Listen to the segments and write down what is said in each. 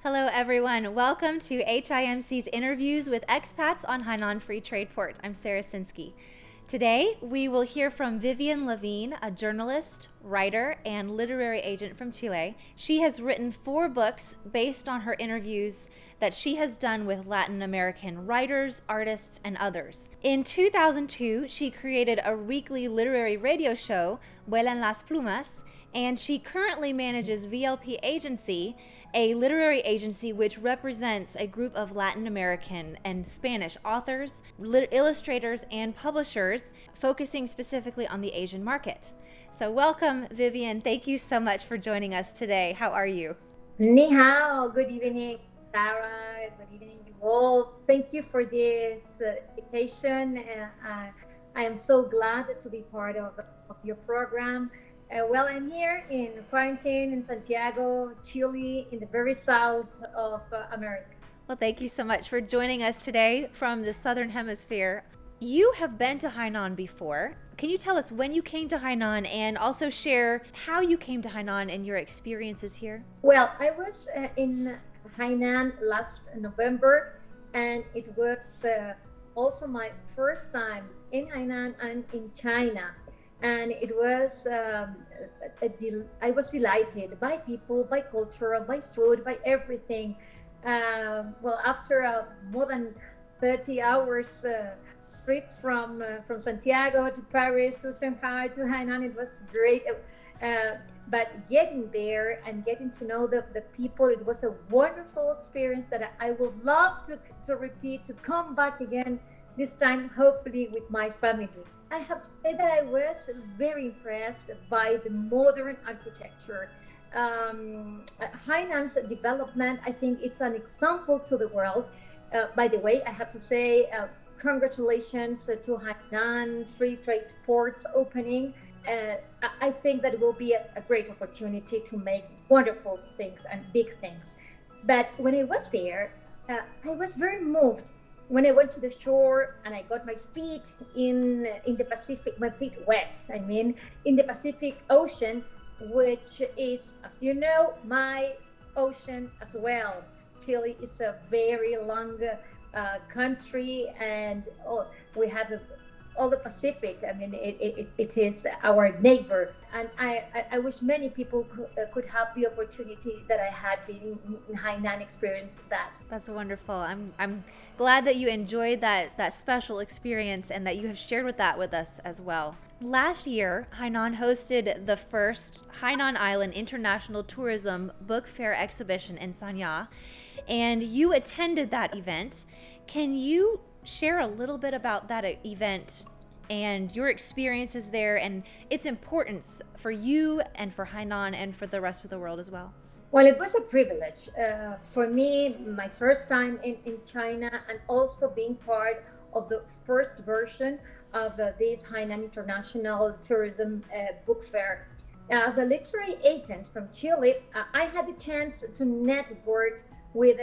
Hello, everyone. Welcome to HIMC's interviews with expats on Hainan Free Trade Port. I'm Sarah Sinsky. Today, we will hear from Vivian Lavin, a journalist, writer, and literary agent from Chile. She has written 4 books based on her interviews that she has done with Latin American writers, artists, and others. In 2002, she created a weekly literary radio show, Vuelan Las Plumas, and she currently manages VLP Agency, a literary agency which represents a group of Latin American and Spanish authors, illustrators, and publishers, focusing specifically on the Asian market. So welcome, Vivian. Thank you so much for joining us today. How are you? Ni hao. Good evening, Sarah. Good evening, you all. Thank you for this invitation. I am so glad to be part of your program. Well, I'm here in quarantine in Santiago, Chile, in the very south of America. Well, thank you so much for joining us today from the Southern Hemisphere. You have been to Hainan before. Can you tell us when you came to Hainan and also share how you came to Hainan and your experiences here? Well, I was in Hainan last November, and it was also my first time in Hainan and in China. And it was, I was delighted by people, by culture, by food, by everything. Well, after more than 30 hours trip from Santiago to Paris to Shanghai to Hainan, it was great. But getting there and getting to know the people, it was a wonderful experience that I would love to repeat, to come back again, this time hopefully with my family. I have to say that I was very impressed by the modern architecture. Hainan's development, I think it's an example to the world. By the way, I have to say congratulations to Hainan Free Trade Port's opening. I think that it will be a great opportunity to make wonderful things and big things. But when I was there, I was very moved when I went to the shore and I got my feet in the Pacific, my feet wet, I mean, in the Pacific Ocean, which is, as you know, my ocean as well. Chile is a very long country, and we have all the Pacific. I mean, it is our neighbor. And I wish many people could have the opportunity that I had been in Hainan, experienced that. That's wonderful. I'm glad that you enjoyed that special experience and that you have shared with us as well. Last year, Hainan hosted the first Hainan Island International Tourism Book Fair exhibition in Sanya, and you attended that event. Can you share a little bit about that event and your experiences there and its importance for you and for Hainan and for the rest of the world as well? Well, it was a privilege for me, my first time in China, and also being part of the first version of this Hainan International Tourism Book Fair. As a literary agent from Chile, I had the chance to network with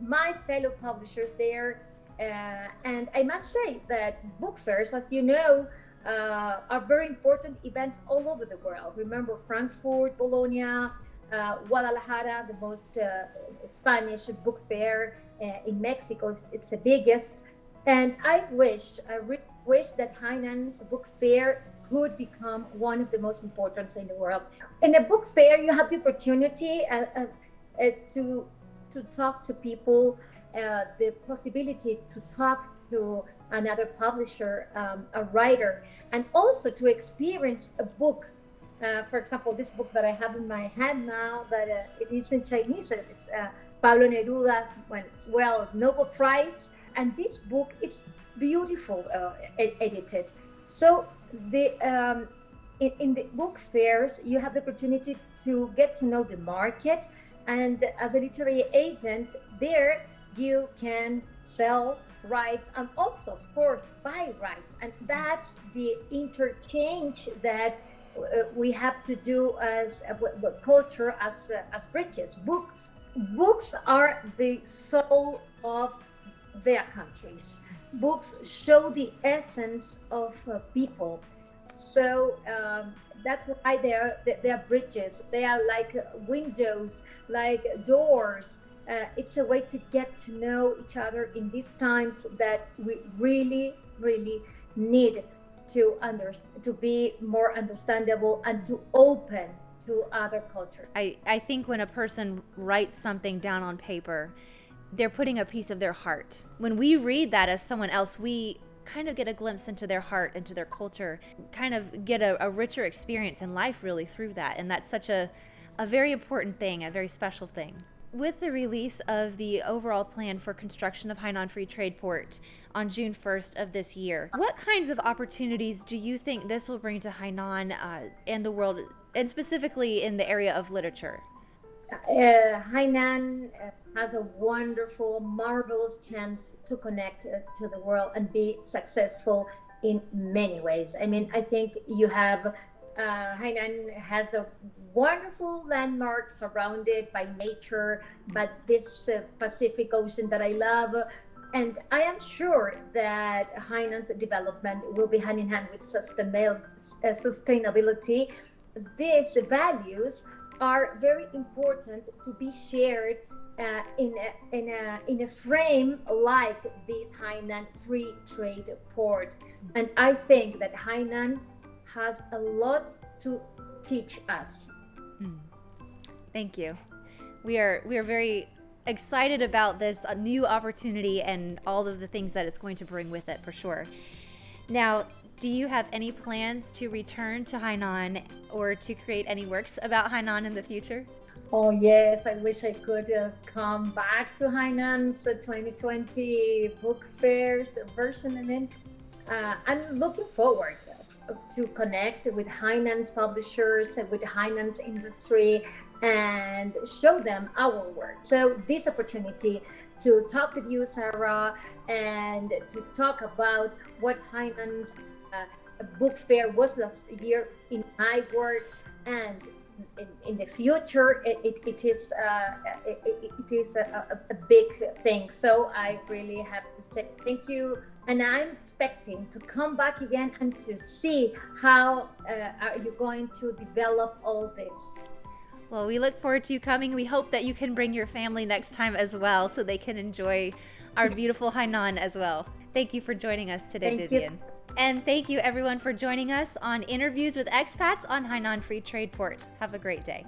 my fellow publishers there. And I must say that book fairs, as you know, are very important events all over the world. Remember Frankfurt, Bologna, Guadalajara, the most Spanish book fair in Mexico. It's the biggest. And I really wish that Hainan's book fair could become one of the most important in the world. In a book fair, you have the opportunity to talk to people, the possibility to talk to another publisher, a writer, and also to experience a book. For example, this book that I have in my hand now, that it is in Chinese. It's Pablo Neruda's Nobel Prize, and this book it's beautiful edited. So in the book fairs, you have the opportunity to get to know the market, and as a literary agent there, you can sell rights and also, of course, buy rights. And that's the interchange that we have to do as culture, as bridges. Books are the soul of their countries. Books show the essence of people. So that's why they're bridges. They are like windows, like doors. It's a way to get to know each other in these times that we really, really need to be more understandable and to open to other cultures. I think when a person writes something down on paper, they're putting a piece of their heart. When we read that as someone else, we kind of get a glimpse into their heart, into their culture, kind of get a richer experience in life really through that. And that's such a very important thing, a very special thing. With the release of the overall plan for construction of Hainan Free Trade Port on June 1st of this year, what kinds of opportunities do you think this will bring to Hainan and the world, and specifically in the area of literature? Hainan has a wonderful, marvelous chance to connect to the world and be successful in many ways. I mean, I think you have Hainan has a wonderful landmark surrounded by nature, but this Pacific Ocean that I love. And I am sure that Hainan's development will be hand in hand with sustainability. These values are very important to be shared in a frame like this Hainan Free Trade Port. And I think that Hainan has a lot to teach us. Thank you. We are very excited about this new opportunity and all of the things that it's going to bring with it, for sure. Now, do you have any plans to return to Hainan or to create any works about Hainan in the future? Oh yes, I wish I could come back to Hainan's 2020 book fairs version. I mean, I'm looking forward to connect with Hainan's publishers, with Hainan's industry, and show them our work. So this opportunity to talk with you, Sarah, and to talk about what Hainan's book fair was last year in my work, and in the future it is a big thing. So I really have to say thank you, and I'm expecting to come back again and to see how are you going to develop all this. Well, we look forward to you coming. We hope that you can bring your family next time as well, so they can enjoy our beautiful Hainan as well. Thank you for joining us today, Vivian. And thank you everyone for joining us on Interviews with Expats on Hainan Free Trade Port. Have a great day.